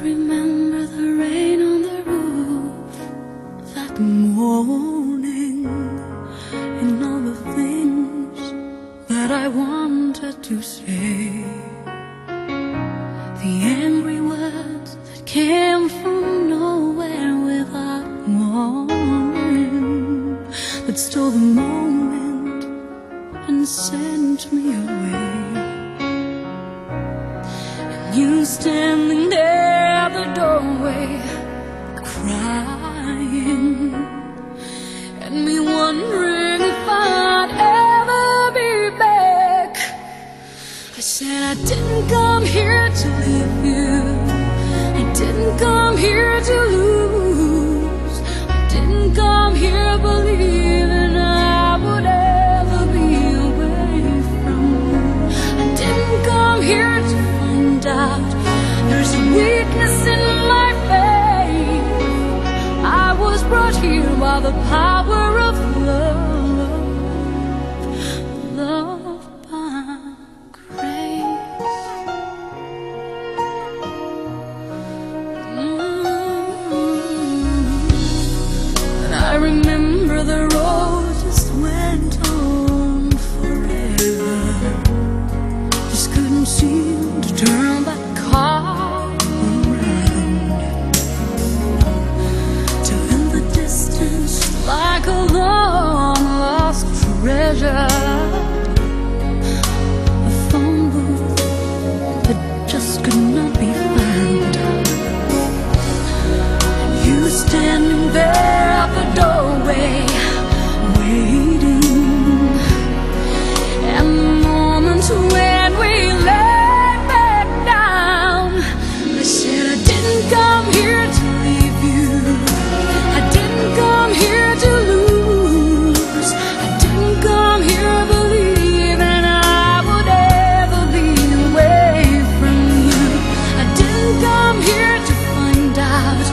remember the rain on the roof that morning, and all the things that I wanted to say, the angry words that came from nowhere without warning, that stole the moment and sent me away. You standing there at the doorway, crying, and me wondering if I'd ever be back. I said I didn't come here to leave you, I didn't come here to lose, I didn't come here believing I would ever be away from you. I didn't come here to out. There's a weakness in my faith. I was brought here by the power of love, love by grace. And I remember the road just went on forever, just couldn't seem to turn that car around, till in the distance, like a long lost treasure, a phone booth that just could not be found. You standing there at the doorway, waiting, and the moment when we left, come here to leave you, I didn't come here to lose, I didn't come here believing I would ever be away from you. I didn't come here to find out